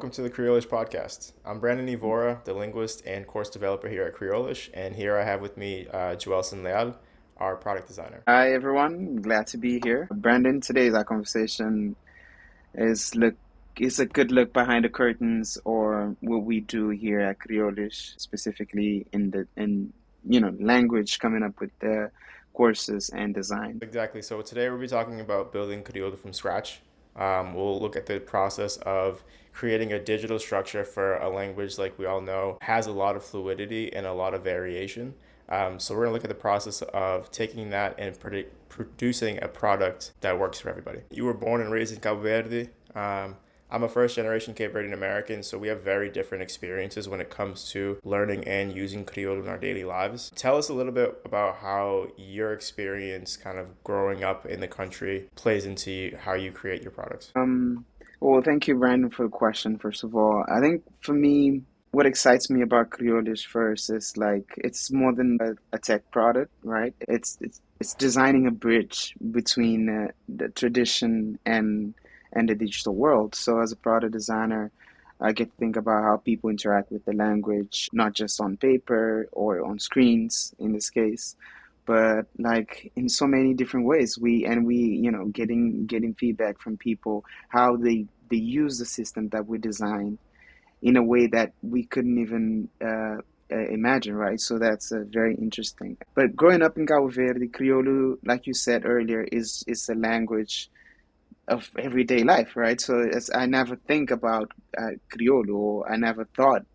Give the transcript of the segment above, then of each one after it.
welcome to the Kriolish podcast. I'm Brandyn Evora, the linguist and course developer here at Kriolish, and here I have with me Joelson Leal, our product designer. Hi everyone, glad to be here. Brandyn, today's our conversation is a good look behind the curtains or what we do here at Kriolish, specifically in language, coming up with the courses and design. Exactly. So today we'll be talking about building Kriolu from scratch. We'll look at the process of creating a digital structure for a language, like we all know, has a lot of fluidity and a lot of variation. So we're going to look at the process of taking that and producing a product that works for everybody. You were born and raised in Cabo Verde. I'm a first generation Cape Verdean American, so we have very different experiences when it comes to learning and using Kriolu in our daily lives. Tell us a little bit about how your experience kind of growing up in the country plays into how you create your products. Well, thank you, Brandon, for the question, first of all. I think for me, what excites me about Kriolish first is like it's more than a tech product, right? It's designing a bridge between the tradition and the digital world. So as a product designer, I get to think about how people interact with the language, not just on paper or on screens in this case, but like in so many different ways. Getting feedback from people how they use the system that we designed in a way that we couldn't even imagine, right? So that's very interesting. But growing up in Cabo Verde, Criollo, like you said earlier, is a language of everyday life, right? So I never think about Criollo, or I never thought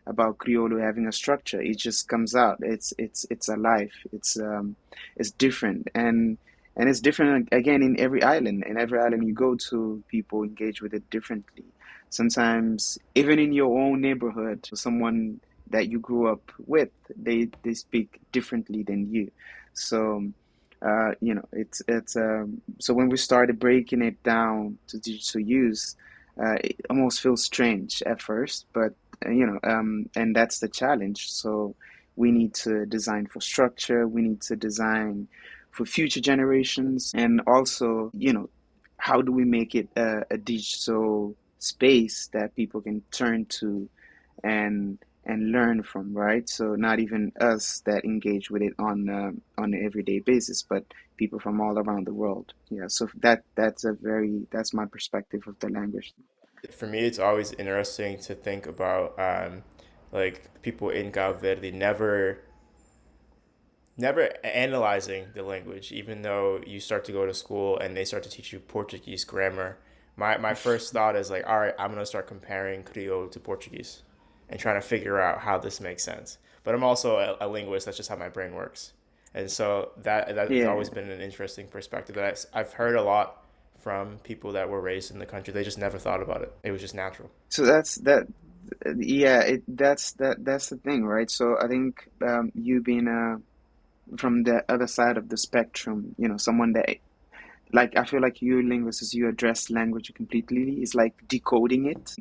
about Criollo having a structure. It just comes out. It's alive. It's different, and it's different again in every island. In every island you go to, people engage with it differently. Sometimes even in your own neighborhood, someone that you grew up with, they speak differently than you. So so when we started breaking it down to digital use, it almost feels strange at first, but and that's the challenge. So we need to design for structure, we need to design for future generations, and also, how do we make it a digital space that people can turn to and learn from, right? So not even us that engage with it on an everyday basis, but people from all around the world. Yeah, so that's my perspective of the language. For me, it's always interesting to think about like people in Cabo Verde never analyzing the language, even though you start to go to school and they start to teach you Portuguese grammar. My first thought is like, all right, I'm gonna start comparing Creole to Portuguese and trying to figure out how this makes sense. But I'm also a linguist. That's just how my brain works, and so that has Yeah. always been an interesting perspective that I've heard a lot from people that were raised in the country. They just never thought about it. It was just natural. So that's that. Yeah, that's the thing, right? So I think you being from the other side of the spectrum, someone that like I feel like you linguists, you address language completely. It's like decoding it.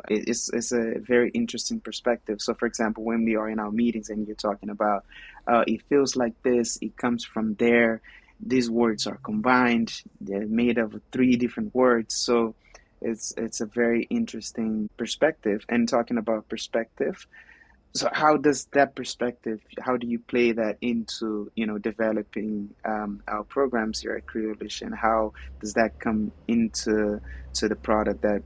It's a very interesting perspective. So, for example, when we are in our meetings and you're talking about, it feels like this, it comes from there. These words are combined. They're made of three different words. So, it's a very interesting perspective. And talking about perspective, so how does that perspective, how do you play that into, developing our programs here at Kriolish, and how does that come into the product that,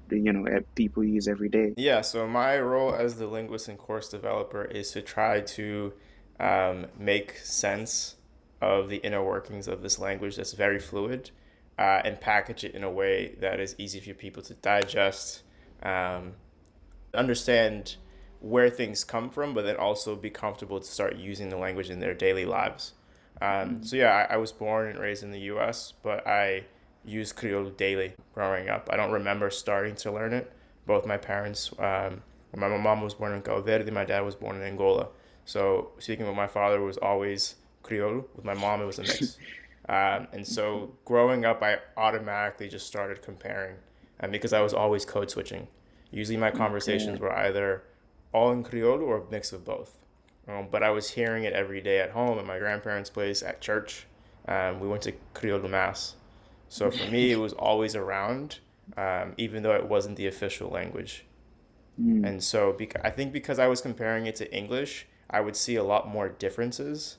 people use every day? Yeah, so my role as the linguist and course developer is to try to make sense of the inner workings of this language that's very fluid, and package it in a way that is easy for people to digest, um, understand where things come from, but then also be comfortable to start using the language in their daily lives. So yeah, I was born and raised in the U.S., but I used Creole daily growing up. I don't remember starting to learn it. Both my parents, my mom was born in Cabo Verde, my dad was born in Angola. So speaking with my father was always Creole. With my mom, it was a mix. And so growing up, I automatically just started comparing, and because I was always code switching. Usually my conversations Okay. were either all in Creole or a mix of both. But I was hearing it every day at home, at my grandparents' place, at church. We went to Creole Mass. So for me, it was always around, even though it wasn't the official language. Mm. And so I think because I was comparing it to English, I would see a lot more differences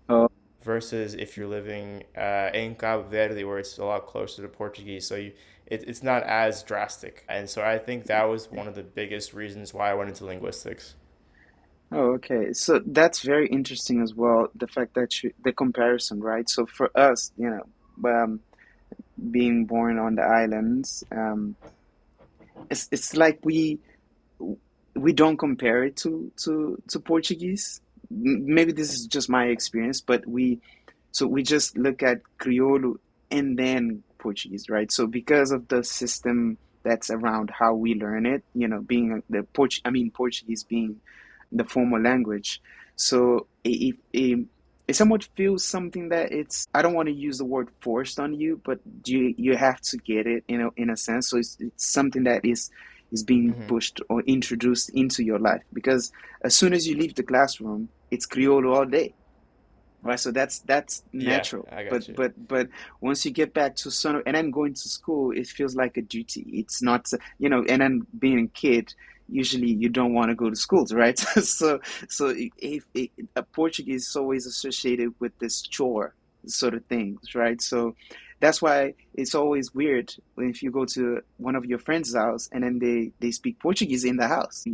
Oh, versus if you're living in Cabo Verde, where it's a lot closer to Portuguese. So it's not as drastic. And so I think that was one of the biggest reasons why I went into linguistics. oh, okay. So that's very interesting as well. The fact that the comparison, right? So for us, being born on the islands, it's like we don't compare it to Portuguese. Maybe this is just my experience, but we just look at Criollo and then Portuguese, right? So because of the system that's around how we learn it, being Portuguese being the formal language. So it somewhat feels something that it's, I don't want to use the word forced on you, but you have to get it, in a sense. So it's something that is being Hmm. pushed or introduced into your life, because as soon as you leave the classroom, it's Criollo all day, right? So that's Yeah, natural. I But got you. but but once you get back to son and then going to school, it feels like a duty. It's not, and then being a kid, usually you don't want to go to schools, right? So if a Portuguese is always associated with this chore sort of things, right? So that's why it's always weird if you go to one of your friends' house and then they speak Portuguese in the house.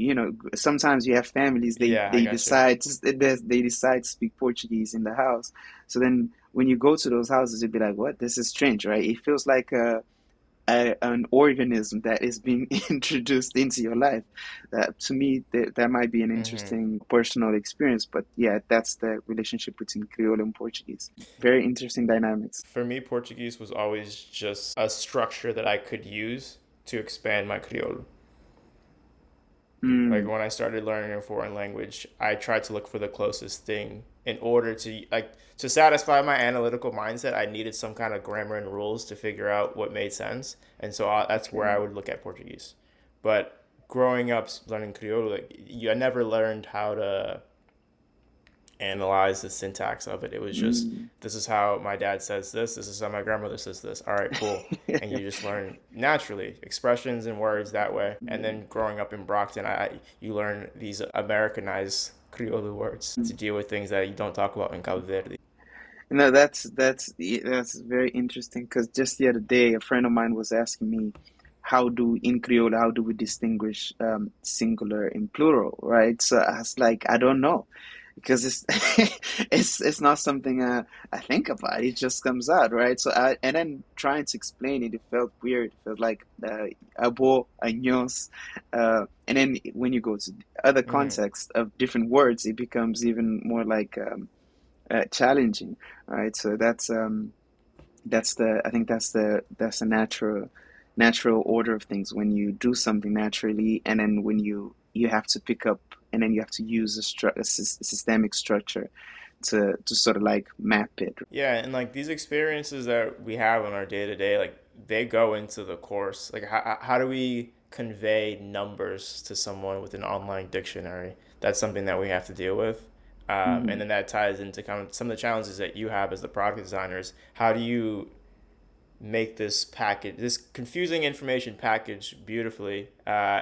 Sometimes you have families, they Yeah, I they got you. decide they decide to speak Portuguese in the house. So then when you go to those houses, you'd be like, "What? This is strange, right?" It feels like an organism that is being introduced into your life. That to me, that might be an Hmm. interesting personal experience. But yeah, that's the relationship between Creole and Portuguese. Very interesting dynamics. For me, Portuguese was always just a structure that I could use to expand my Creole. Like Mm, when I started learning a foreign language, I tried to look for the closest thing in order to satisfy my analytical mindset. I needed some kind of grammar and rules to figure out what made sense, and so that's where I okay. would look at Portuguese. But growing up learning Criollo, I never learned how to analyze the syntax of it. It was just, Mm. this is how my dad says this. This is how my grandmother says this. All right, cool. And you just learn naturally expressions and words that way. And then growing up in Brockton, you learn these Americanized Criollo words to deal with things that you don't talk about in Cabo Verde. No, that's very interesting, because just the other day, a friend of mine was asking me, in Creole, how do we distinguish singular and plural, right? So I was like, I don't know, because it's it's not something I think about. It just comes out, right? And then trying to explain it, it felt weird. It felt like abo, años, and then when you go to other Mm-hmm. contexts of different words, it becomes even more like challenging, right? So that's the I think that's the natural order of things when you do something naturally, and then when you have to pick up, and then you have to use a systemic structure to sort of like map it. Yeah, and like these experiences that we have on our day to day, like they go into the course. Like, how do we convey numbers to someone with an online dictionary? That's something that we have to deal with. And Mhm. then that ties into kind of some of the challenges that you have as the product designers. How do you make this package, this confusing information package beautifully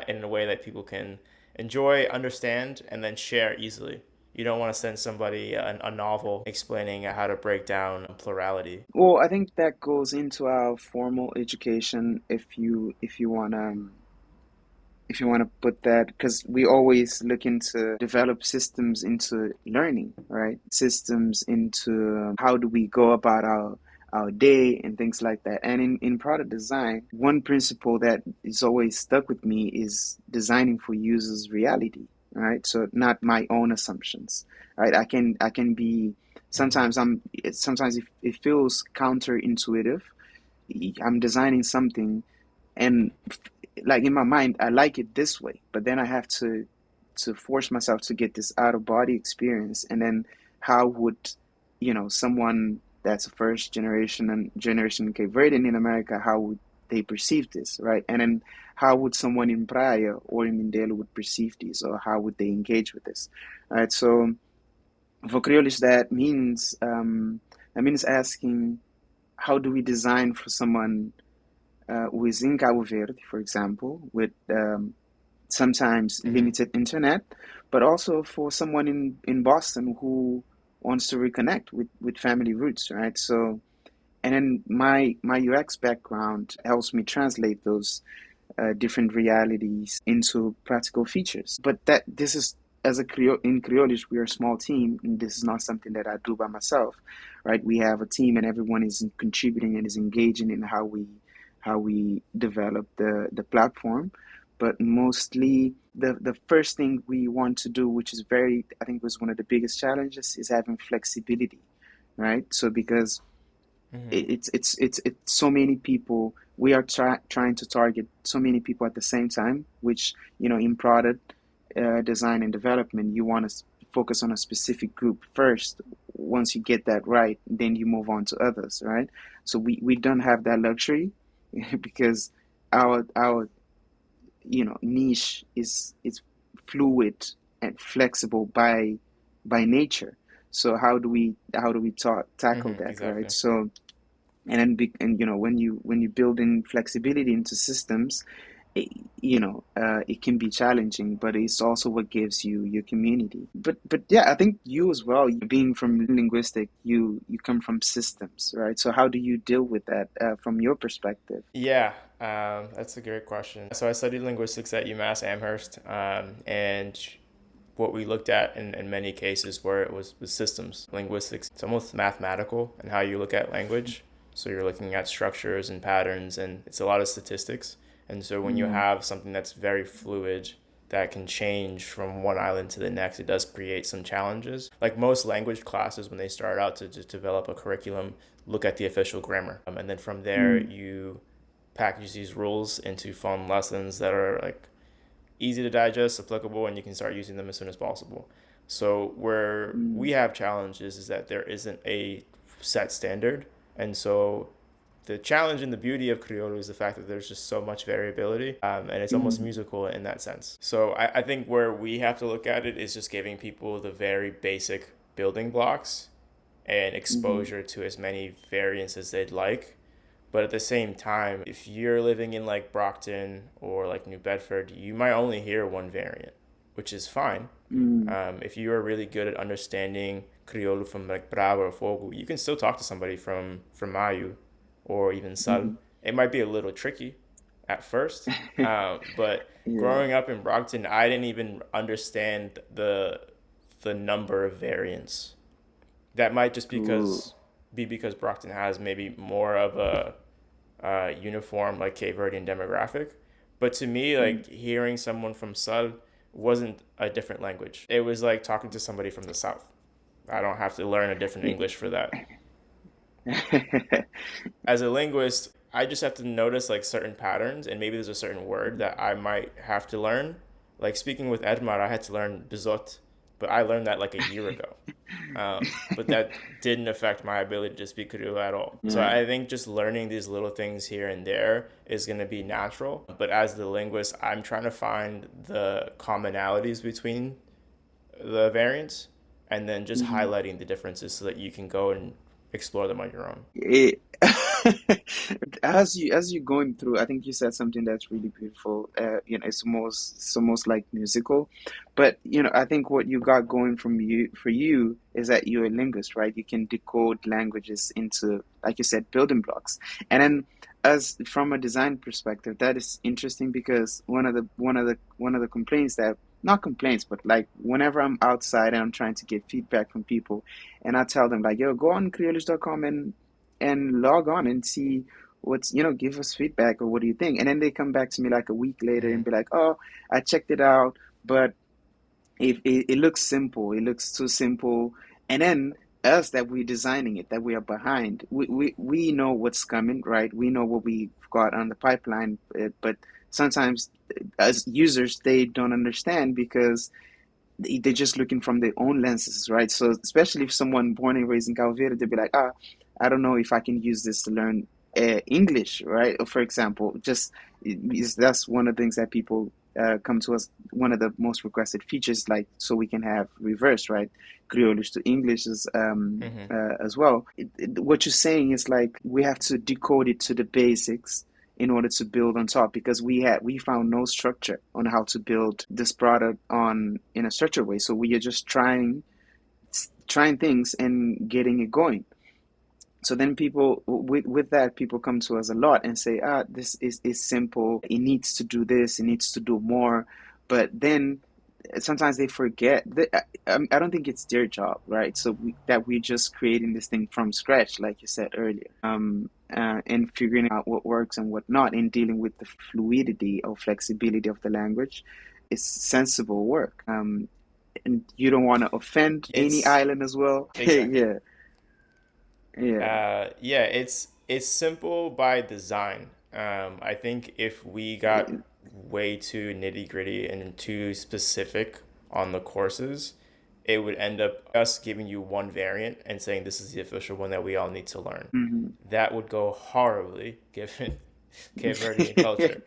in a way that people can enjoy, understand, and then share easily? You don't want to send somebody a novel explaining how to break down plurality. Well, I think that goes into our formal education, if you want to put that, because we always looking to develop systems into learning, right? Systems into how do we go about our day and things like that. And in product design, one principle that is always stuck with me is designing for users' reality, right? So not my own assumptions, right? I can be Mm-hmm. sometimes it feels counterintuitive. I'm designing something, and like in my mind I like it this way, but then I have to force myself to get this out of body experience. And then how would someone that's a first generation Cape Verdean in America, how would they perceive this, right? And then how would someone in Praia or in Mindelo would perceive this, or how would they engage with this, right? So for Kriolish, that means asking, how do we design for someone who is in Cabo Verde, for example, with sometimes Mm-hmm. limited internet, but also for someone in Boston who wants to reconnect with family roots, right? So, and then my UX background helps me translate those different realities into practical features. But that this is as a in Kriolish, we are a small team, and this is not something that I do by myself, right? We have a team, and everyone is contributing and is engaging in how we develop the platform. But mostly, the first thing we want to do, which is very, I think, was one of the biggest challenges, is having flexibility, right? So because Mm-hmm. it's so many people, we are trying to target so many people at the same time, which in product design and development, you want to focus on a specific group first. Once you get that right, then you move on to others, right? So we don't have that luxury because our niche is fluid and flexible by nature. So how do we tackle Mm-hmm. that, right? Exactly. So and then and when you build in flexibility into systems, it, it can be challenging, but it's also what gives you your community. But yeah, I think you as well, being from linguistic, you come from systems, right? So how do you deal with that from your perspective? Yeah, that's a great question. So I studied linguistics at UMass Amherst, and what we looked at in many cases where it was systems linguistics. It's almost mathematical in how you look at language. So you're looking at structures and patterns, and it's a lot of statistics. And so when you Mm, have something that's very fluid that can change from one island to the next, it does create some challenges. Like most language classes, when they start out to just develop a curriculum, look at the official grammar. And then from there, mm, you package these rules into fun lessons that are like easy to digest, applicable, and you can start using them as soon as possible. So where mm, we have challenges is that there isn't a set standard, and so the challenge and the beauty of Criollo is the fact that there's just so much variability, and it's almost mm, musical in that sense. So I think where we have to look at it is just giving people the very basic building blocks and mm, exposure to as many variants as they'd like. But at the same time, if you're living in like Brockton or like New Bedford, you might only hear one variant, which is fine. mm, If you are really good at understanding Criollo from like Bravo or Fogo, you can still talk to somebody from Mayu or even Sal. mm. It might be a little tricky at first, but Yeah. growing up in Brockton, I didn't even understand the number of variants. That might just Ooh. because Brockton has maybe more of a uniform like Cape Verdean demographic. But to me, Mm. like hearing someone from Sal wasn't a different language. It was like talking to somebody from the South. I don't have to learn a different English for that. As a linguist, I just have to notice like certain patterns, and maybe there's a certain word that I might have to learn. Like speaking with Edmar, I had to learn bizot, but I learned that like a year ago. But that didn't affect my ability to speak Kriolu at all. So Yeah. I think just learning these little things here and there is going to be natural. But as the linguist, I'm trying to find the commonalities between the variants and then just Mhm. highlighting the differences so that you can go and explore them on your own. It, as you're going through, I think you said something that's really beautiful. It's almost like musical, but I think what you got going from you for you is that you're a linguist, right? You can decode languages into, like you said, building blocks, and then as from a design perspective, that is interesting because one of the complaints that not complaints, but like whenever I'm outside and I'm trying to get feedback from people, and I tell them like, yo, go on Kriolish.com and log on and see give us feedback or what do you think? And then they come back to me like a week later Mm-hmm. and be like, oh, I checked it out, but it looks simple. It looks too simple. And then us that we're designing it, that we are behind, we know what's coming, right? We know what we've got on the pipeline, but sometimes as users, they don't understand because they're just looking from their own lenses, right? So especially if someone born and raised in Cabo Verde, they'd be like, I don't know if I can use this to learn English, right? Or for example, just that's one of the things that people come to us. One of the most requested features, like so we can have reverse, right? Kriolish to English is Mm-hmm. as well. What you're saying is like we have to decode it to the basics, in order to build on top, because we found no structure on how to build this product on in a structured way. So we are just trying things and getting it going. So then people with that, people come to us a lot and say, this is simple. It needs to do this. It needs to do more. But then sometimes they forget that I don't think it's their job, right? So that we're just creating this thing from scratch, like you said earlier, and figuring out what works and what not, and dealing with the fluidity or flexibility of the language is sensible work. And you don't want to offend any It's island as well. exactly. Yeah, yeah. Yeah, it's simple by design. I think if we got way too nitty gritty and too specific on the courses, it would end up us giving you one variant and saying this is the official one that we all need to learn. Mhm. That would go horribly given Cape Verdean culture.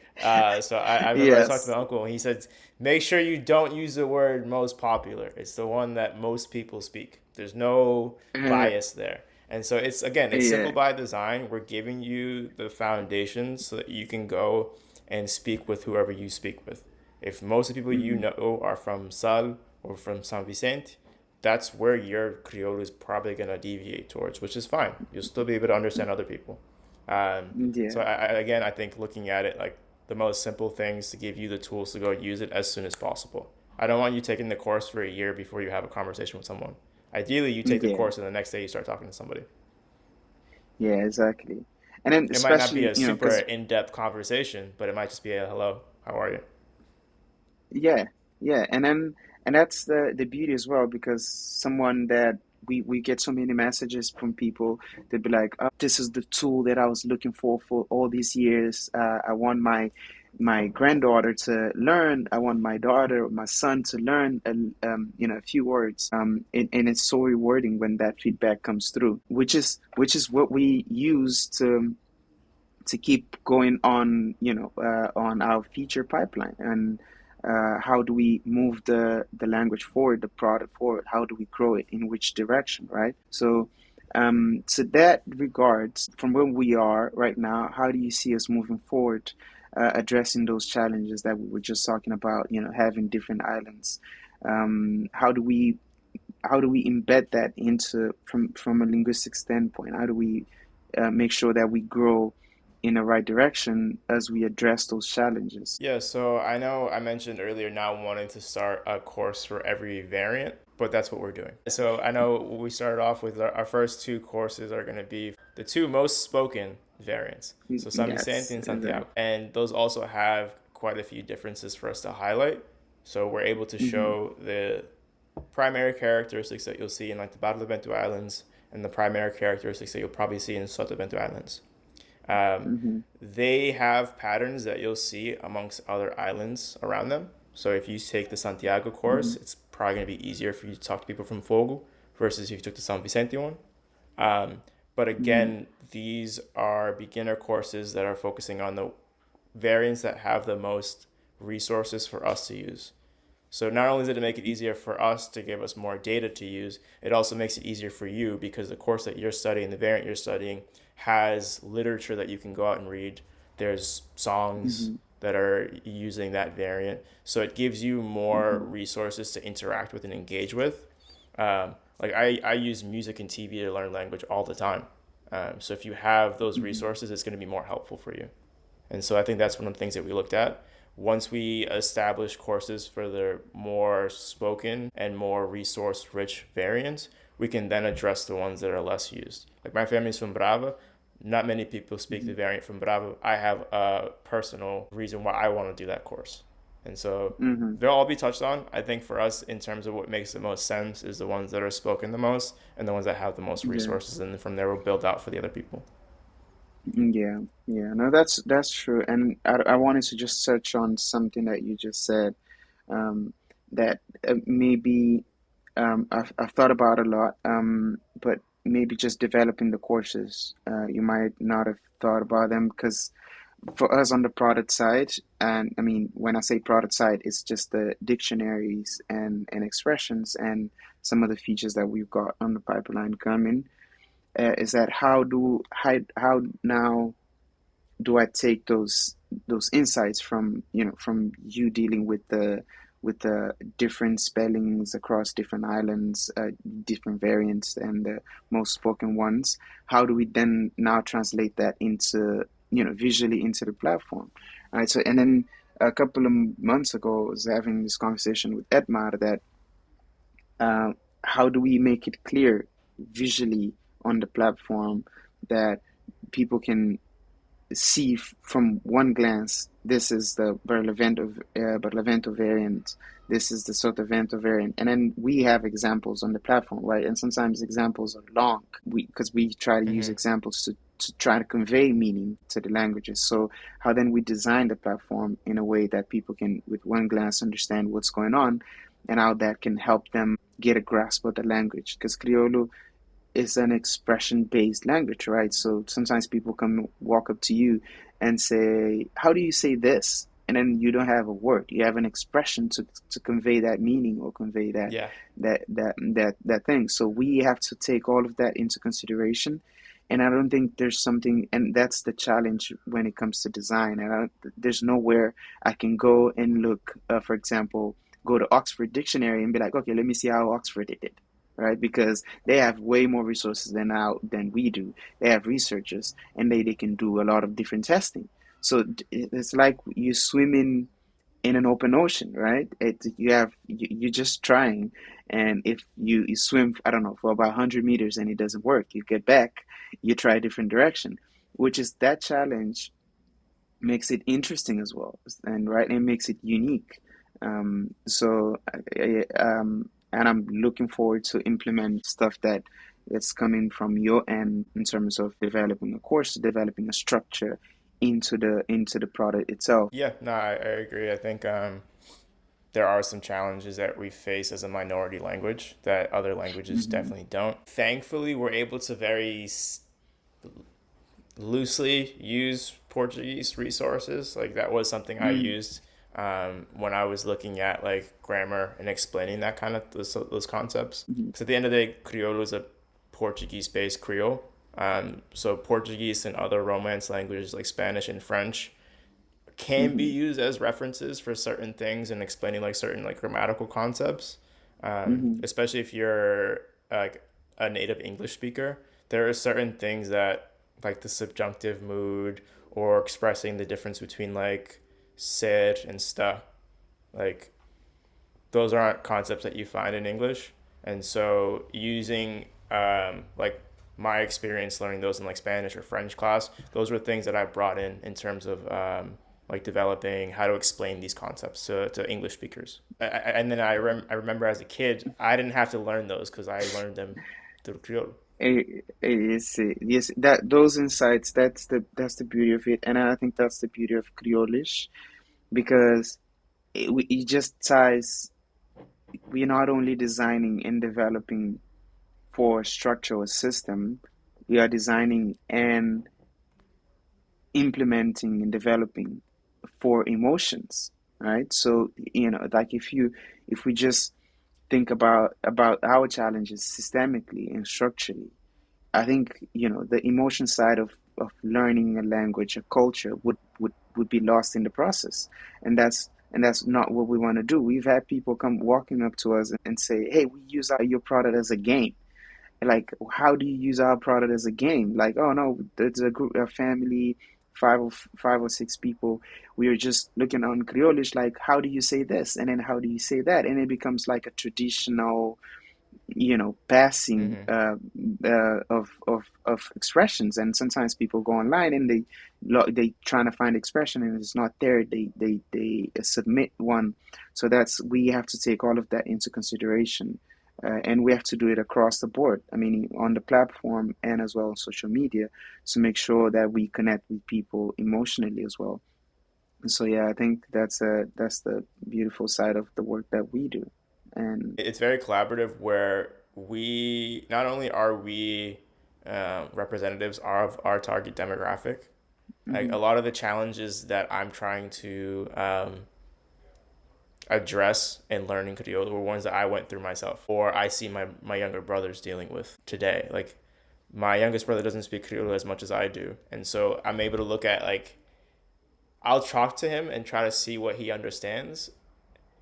So I remember I talked to Yes. my uncle and he said, make sure you don't use the word most popular. It's the one that most people speak. There's no bias there. And so it's simple Yeah. by design. We're giving you the foundations so that you can go and speak with whoever you speak with. If most of the people you Mhm. know are from Sal or from San Vicente, that's where your Criollo is probably going to deviate towards, which is fine. You'll still be able to understand other people. So Yeah. again, I think looking at it like the most simple things to give you the tools to go use it as soon as possible. I don't want you taking the course for a year before you have a conversation with someone. Ideally, you take the Yeah. course and the next day you start talking to somebody. Yeah, exactly. And then It might not be especially, a super because in-depth conversation, but it might just be a hello, how are you? yeah, yeah, and that's the beauty as well, because someone that we get so many messages from people. They'd be like, "Oh, this is the tool that I was looking for all these years. I want my granddaughter to learn. I want my daughter, my son to learn, a few words. And it's so rewarding when that feedback comes through, which is what we use to keep going on, on our feature pipeline. And how do we move the language forward, the product forward? How do we grow it? In which direction, right? So, to that regards, from where we are right now, how do you see us moving forward, addressing those challenges that we were just talking about? Having different islands. How do we embed that into from a linguistic standpoint? How do we make sure that we grow in the right direction as we address those challenges? Yeah, so I know I mentioned earlier now wanting to start a course for every variant, but that's what we're doing. So I know we started off with our first two courses are going to be the two most spoken variants. So San Vicente Yes, and Santiago. exactly. And those also have quite a few differences for us to highlight. So we're able to Hmm. show the primary characteristics that you'll see in like the Barlovento Islands and the primary characteristics that you'll probably see in Sotavento Islands. Um, Hmm. they have patterns that you'll see amongst other islands around them. So if you take the Santiago course, Hmm. it's probably going to be easier for you to talk to people from Fogo versus if you took the San Vicente one. Um, but Hmm. again, these are beginner courses that are focusing on the variants that have the most resources for us to use. So not only did it make it easier for us to give us more data to use, it also makes it easier for you because the course that you're studying, the variant you're studying, has literature that you can go out and read. There's songs Hmm. that are using that variant. So it gives you more Hmm. resources to interact with and engage with. Like I use music and TV to learn language all the time. So if you have those Hmm. resources, it's going to be more helpful for you. And so I think that's one of the things that we looked at. Once we established courses for the more spoken and more resource rich variants, we can then address the ones that are less used. Like my family's from Brava. Not many people speak the Hmm. variant from Brava. I have a personal reason why I want to do that course. And so Hmm. they'll all be touched on. I think for us, in terms of what makes the most sense, is the ones that are spoken the most and the ones that have the most Yeah. resources. And then from there, we'll build out for the other people. Yeah. Yeah. No, that's true. And I wanted to just touch on something that you just said. Um, that maybe I've thought about a lot, but maybe just developing the courses. You might not have thought about them, because for us on the product side, and I mean, when I say product side, it's just the dictionaries and expressions and some of the features that we've got on the pipeline coming. Is that how now do I take those insights from, from you dealing with the different spellings across different islands, different variants, and the most spoken ones? How do we then now translate that into, visually into the platform? All right. So, and then a couple of months ago, I was having this conversation with Edmar that uh, how do we make it clear visually on the platform that people can see from one glance, this is the Barlavento variant, this is the Sotavento variant, and then we have examples on the platform, right? And sometimes examples are long, because we try to use Mm-hmm. examples to try to convey meaning to the languages. So how then we design the platform in a way that people can, with one glance, understand what's going on, and how that can help them get a grasp of the language. Because Criollo is an expression based language, right? So sometimes people come walk up to you and say, how do you say this? And then you don't have a word. You have an expression to convey that meaning or convey Yeah. that thing. So we have to take all of that into consideration. And I don't think there's something, and that's the challenge when it comes to design. And there's nowhere I can go and look, for example, go to Oxford Dictionary and be like, okay, let me see how Oxford did it, right? Because they have way more resources than we do. They have researchers, and they can do a lot of different testing. So it's like you swimming in an open ocean, right? You're just trying, and if you swim, I don't know, for about 100 meters and it doesn't work, you get back, you try a different direction, which is that challenge makes it interesting as well, and right, it makes it unique. So, and I'm looking forward to implement stuff that's coming from your end in terms of developing a course, developing a structure into the product itself. Yeah, no, I agree. I think there are some challenges that we face as a minority language that other languages Hmm. definitely don't. Thankfully, we're able to very loosely use Portuguese resources. Like that was something I Mm. used when I was looking at like grammar and explaining that kind of those concepts. Hmm. Because at the end of the day, Criollo is a Portuguese-based Creole. So Portuguese and other Romance languages like Spanish and French can be Hmm. used as references for certain things and explaining like certain like grammatical concepts. Hmm. Especially if you're like a native English speaker, there are certain things that like the subjunctive mood or expressing the difference between like ser and sta, like those aren't concepts that you find in English. And so using like my experience learning those in like Spanish or French class, those were things that I brought in terms of like developing how to explain these concepts to English speakers. And then I remember as a kid, I didn't have to learn those because I learned them through Creole. Yes, yes, that those insights, that's the beauty of it, and I think that's the beauty of Kriolish, because it just ties. We're not only designing and developing for a structure or system, we are designing and implementing and developing for emotions, right? So, like if we just think about our challenges systemically and structurally, I think, the emotion side of learning a language, a culture would be lost in the process. And that's not what we want to do. We've had people come walking up to us and say, hey, we use your product as a game. Like, how do you use our product as a game? Like, oh no, there's a group, a family, five or six people. We are just looking on Kriolish, like, how do you say this? And then how do you say that? And it becomes like a traditional, passing Mm-hmm. of expressions. And sometimes people go online and they trying to find expression and it's not there. They submit one. So that's we have to take all of that into consideration. And we have to do it across the board. I mean, on the platform and as well on social media, to make sure that we connect with people emotionally as well. So yeah, I think that's the beautiful side of the work that we do. And It's very collaborative where we not only are we representatives of our target demographic, like a mhm, lot of the challenges that I'm trying to address in learning Creole were ones that I went through myself or I see my younger brothers dealing with today. Like my youngest brother doesn't speak Kriolu as much as I do. And so I'm able to look at like, I'll talk to him and try to see what he understands,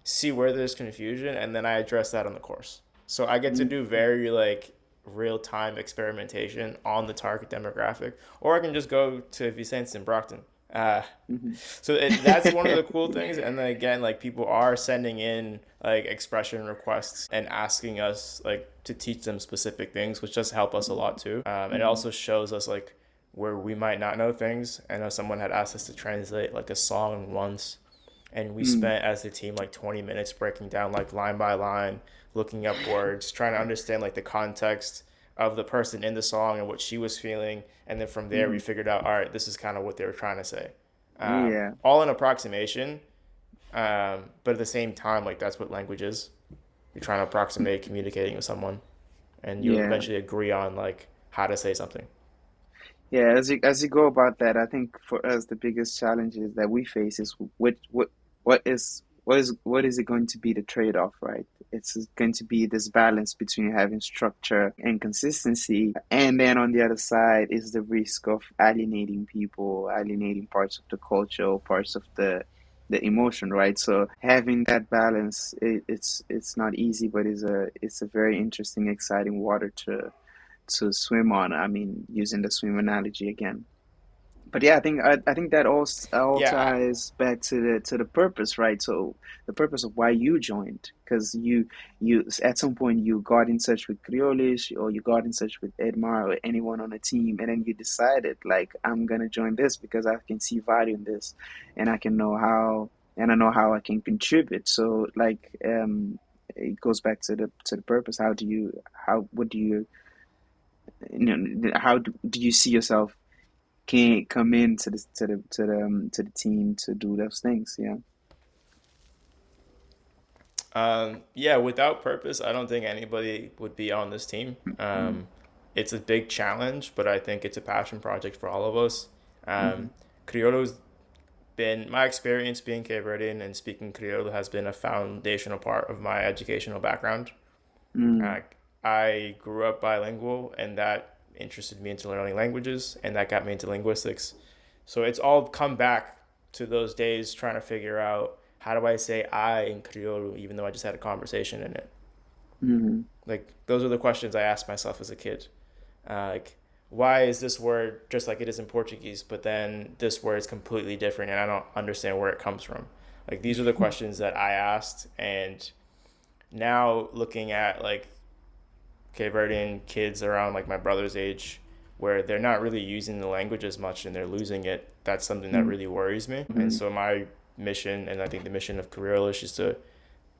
see where there's confusion, and then I address that on the course. So I get to do very like real time experimentation on the target demographic, or I can just go to Vicente and Brockton. Uh, Mm-hmm. that's one of the cool things. And then again, like people are sending in like expression requests and asking us like to teach them specific things, which does help us a lot too. And it also shows us like where we might not know things. I know someone had asked us to translate like a song once, and we Mm-hmm. spent as a team like 20 minutes breaking down like line by line, looking up words, trying to understand like the context of the person in the song and what she was feeling, and then from there we Mm-hmm. figured out, all right, this is kind of what they were trying to say. Yeah. All an approximation, but at the same time, like that's what language is. You're trying to approximate communicating with someone, and you'll Yeah. eventually agree on like how to say something. Yeah, as you go about that, I think for us the biggest challenges that we face is what is it going to be the trade-off, right? It's going to be this balance between having structure and consistency, and then on the other side is the risk of alienating people, alienating parts of the culture, or parts of the emotion, right? So having that balance, it's not easy, but it's a very interesting, exciting water to swim on. I mean, using the swim analogy again. But yeah, I think that all Yeah, ties back to the purpose, right? So the purpose of why you joined, because you at some point you got in touch with Kriolish, or you got in touch with Edmar or anyone on the team, and then you decided like I'm gonna join this because I can see value in this, and I know how I can contribute. So like it goes back to the purpose. How what do how do you see yourself can't come into the team to do those things. Yeah. yeah. Without purpose, I don't think anybody would be on this team. Mm-hmm. It's a big challenge, but I think it's a passion project for all of us. Mm-hmm. Criollo's been my experience being Cape Verdean and speaking Criollo has been a foundational part of my educational background. Mm-hmm. Uh, I grew up bilingual, and that interested me into learning languages, and that got me into linguistics. So it's all come back to those days trying to figure out how do I say I in Criollo, even though I just had a conversation in it. Mm-hmm. Like those are the questions I asked myself as a kid. Like, why is this word just like it is in Portuguese, but then this word is completely different, and I don't understand where it comes from. Like these are the questions that I asked, and now looking at like Cape Verdean kids around like my brother's age where they're not really using the language as much and they're losing it, that's something that really worries me. And Mm-hmm. so my mission, and I think the mission of Kriolish, is to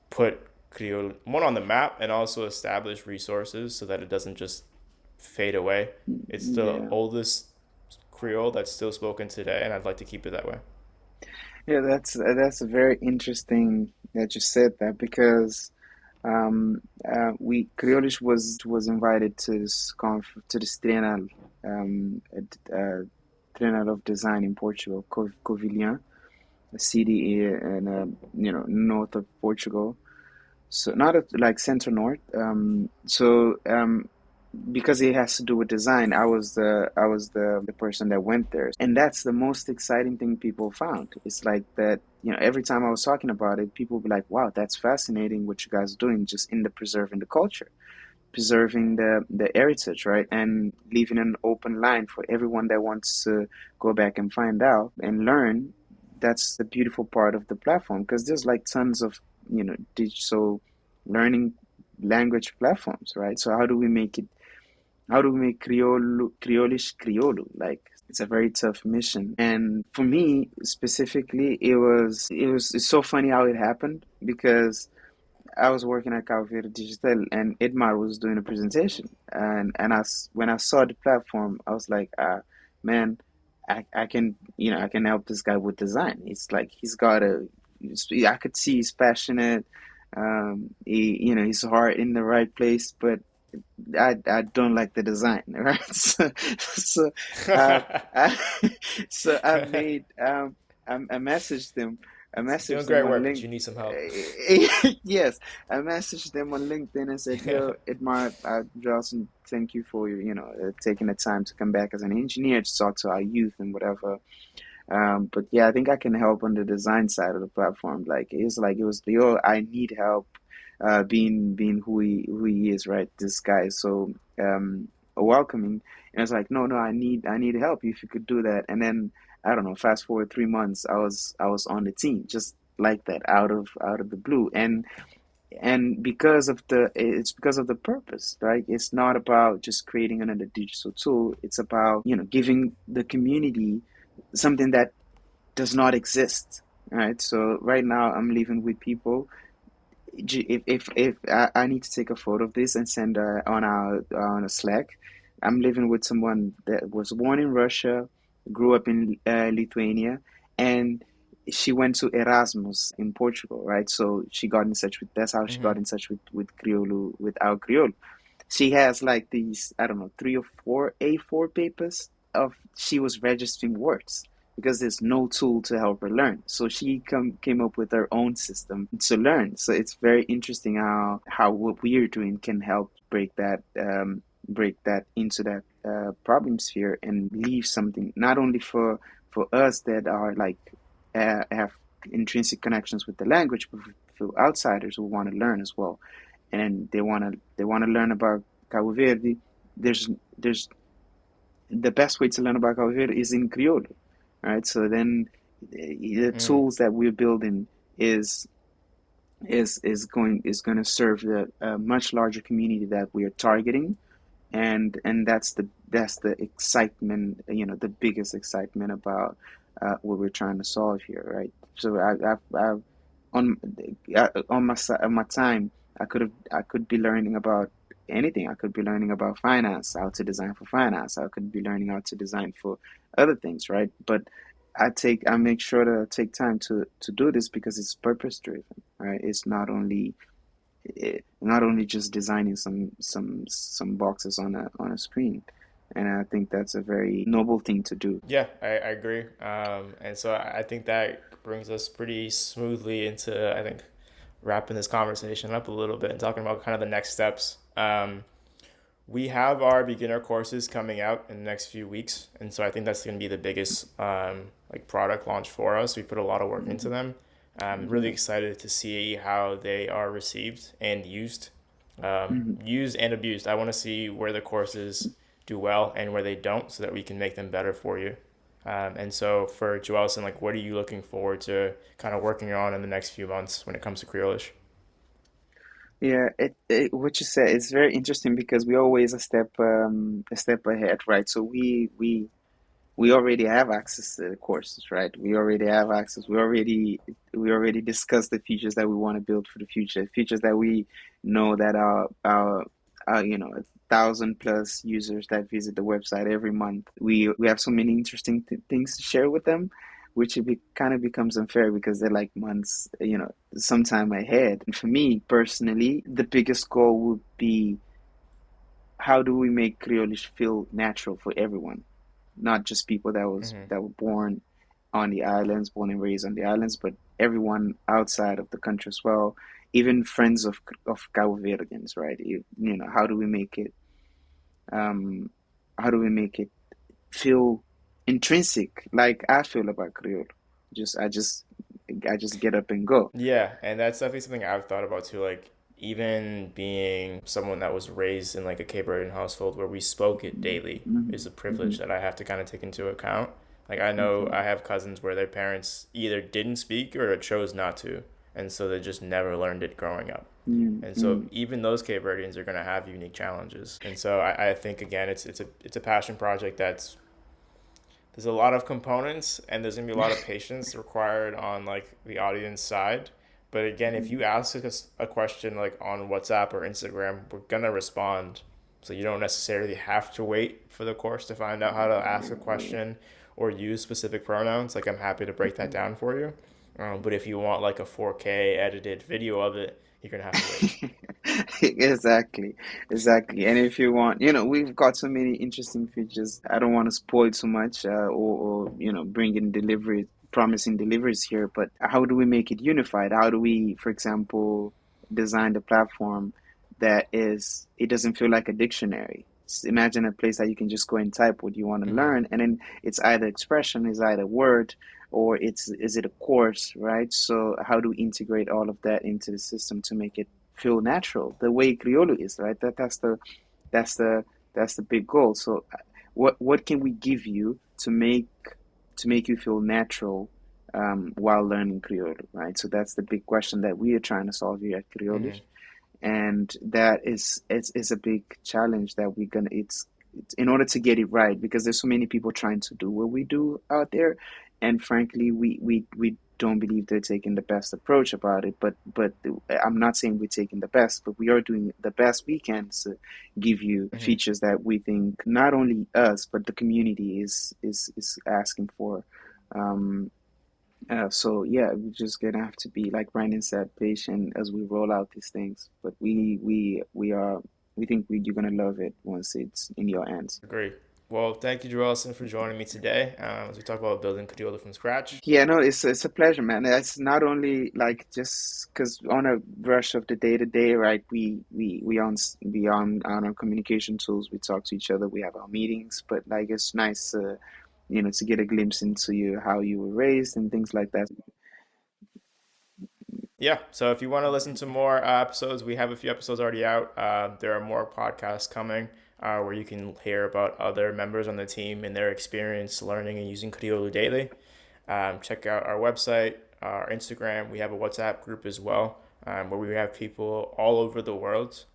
put Creole one on the map and also establish resources so that it doesn't just fade away. It's the Yeah. oldest Creole that's still spoken today, and I'd like to keep it that way. Yeah, that's very interesting that you said that because we Kriolish was invited to this Trienal, Trienal of Design in Portugal, Covilhã, a city in north of Portugal. So not like center north. Because it has to do with design, I was the person that went there, and that's the most exciting thing people found. It's like that, every time I was talking about it, people would be like, "Wow, that's fascinating what you guys are doing, just in the preserving the culture, preserving the heritage, right, and leaving an open line for everyone that wants to go back and find out and learn." That's the beautiful part of the platform because there's like tons of digital learning language platforms, right? So how do we make Kriolish Kriolu? Like it's a very tough mission. And for me specifically, it's so funny how it happened because I was working at Calvera Digital and Edmar was doing a presentation. And when I saw the platform, I was like, man, I can I can help this guy with design. It's like I could see he's passionate. His heart in the right place, but I don't like the design, right? So, uh, I, so I messaged him I Doing messaged them great on work, but link. you need some help. Yes, I messaged them on LinkedIn and said, "Yo, Joelson, thank you for taking the time to come back as an engineer to talk to our youth and whatever." But yeah, I think I can help on the design side of the platform. Like it was the I need help, being who he is, right? This guy is so welcoming, and it's like, no, I need help. If you could do that, and then I don't know. Fast forward 3 months, I was on the team just like that, out of the blue, and because of the purpose, right? It's not about just creating another digital tool. It's about giving the community something that does not exist, right? So right now I'm living with people. If I need to take a photo of this and send on a Slack. I'm living with someone that was born in Russia, grew up in Lithuania, and she went to Erasmus in Portugal, right? So she got in touch with that's how she got Hmm. in touch with Kriolu, with our Kriolu. She has like these, I don't know, 3 or 4 A4 papers of she was registering words because there's no tool to help her learn. So she came up with her own system to learn. So it's very interesting how what we're doing can help break that into that problem sphere and leave something not only for us that are like have intrinsic connections with the language, but for outsiders who want to learn as well, and they want to learn about Cabo Verde. There's the best way to learn about Cabo Verde is in Criollo, right? So then the Mm. tools that we're building is is going to serve the much larger community that we are targeting, and that's the excitement, the biggest excitement about what we're trying to solve here, right? So I on on my time, I could be learning about anything. I could be learning about finance, how to design for finance. I could be learning how to design for other things, right? But I make sure to take time to do this because it's purpose driven, right? It's not only just designing some boxes on a screen, and I think that's a very noble thing to do. Yeah, I agree. And so I think that brings us pretty smoothly into, I think, wrapping this conversation up a little bit and talking about kind of the next steps. We have our beginner courses coming out in the next few weeks, and so I think that's going to be the biggest like product launch for us. We put a lot of work into Hmm. them. I'm really Yeah. excited to see how they are received and used, Hmm. used and abused. I want to see where the courses do well and where they don't, so that we can make them better for you. And so for Joelson, like, what are you looking forward to kind of working on in the next few months when it comes to Kriolish? Yeah, what you said is very interesting because we always a step ahead, right? So we already have access to the courses, right? We already have access. We already discussed the features that we want to build for the future, features that we know that our 1,000 plus users that visit the website every month. We have so many interesting things to share with them, which kind of becomes unfair because they're like months, sometime ahead. And for me personally, the biggest goal would be how do we make Kriolish feel natural for everyone, not just people Mm-hmm. that were born on the islands, born and raised on the islands, but everyone outside of the country as well, even friends of Cabo Verdeans, right? How do we make it? Um, how do we make it feel intrinsic, like I feel about Creole? Just I just get up and go. Yeah, and that's definitely something I've thought about too. Like, even being someone that was raised in like a Cape Verdean household where we spoke it daily Hmm. is a Hmm. privilege that I have to kind of take into account. Like, I know I have cousins where their parents either didn't speak or chose not to, and so they just never learned it growing up. And so Hmm. even those Cape Verdeans are going to have unique challenges. And so I think again it's a passion project that's there's a lot of components and there's gonna be a lot of patience required on like the audience side. But again, if you ask us a question like on WhatsApp or Instagram, we're gonna respond. So you don't necessarily have to wait for the course to find out how to ask a question or use specific pronouns. Like, I'm happy to break that down for you. But if you want like a 4K edited video of it, you're gonna have to wait. Exactly, exactly. And if you want, we've got so many interesting features. I don't want to spoil too much, or bring in delivery promising deliveries here, but how do we make it unified? How do we, for example, design the platform that it doesn't feel like a dictionary? Imagine a place that you can just go and type what you want to Hmm. learn, and then it's either expression, it's either word, or is it a course, right? So how do we integrate all of that into the system to make it feel natural, the way Criollo is, right? That's the that's the big goal. So what can we give you to make you feel natural while learning Creole, right? So that's the big question that we are trying to solve here at Hmm. Kriolish, and that is a big challenge that we're gonna it's in order to get it right, because there's so many people trying to do what we do out there, and frankly we don't believe they're taking the best approach about it, but I'm not saying we're taking the best, but we are doing the best we can to give you Hmm. features that we think not only us but the community is asking for. um, so yeah, we're just gonna have to be, like Brandon said, patient as we roll out these things. But we think you're gonna love it once it's in your hands. Agree. Well, thank you, Joelson, for joining me today as we talk about building Kriolu from scratch. Yeah, no, it's a pleasure, man. It's not only like just because on a rush of the day to day, right? We on our communication tools. We talk to each other. We have our meetings, but like it's nice, to get a glimpse into how you were raised and things like that. Yeah, so if you want to listen to more episodes, we have a few episodes already out. There are more podcasts coming where you can hear about other members on the team and their experience learning and using Kriolu daily. Check out our website, our Instagram. We have a WhatsApp group as well where we have people all over the world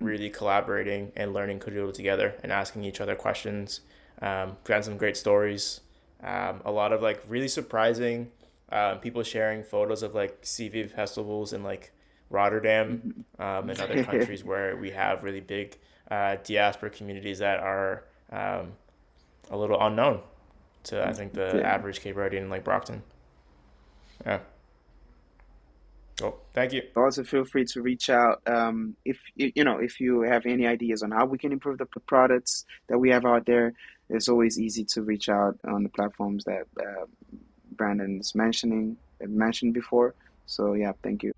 really collaborating and learning Kriolu together and asking each other questions. We had some great stories. A lot of like really surprising people sharing photos of like CV festivals in like Rotterdam Mhm. and other countries where we have really big diaspora communities that are a little unknown to I think the Yeah. average Cape Verdean like Brockton. Yeah. Well, thank you. Also, feel free to reach out if if you have any ideas on how we can improve the products that we have out there. It's always easy to reach out on the platforms that Brandon's mentioned before. So yeah, thank you.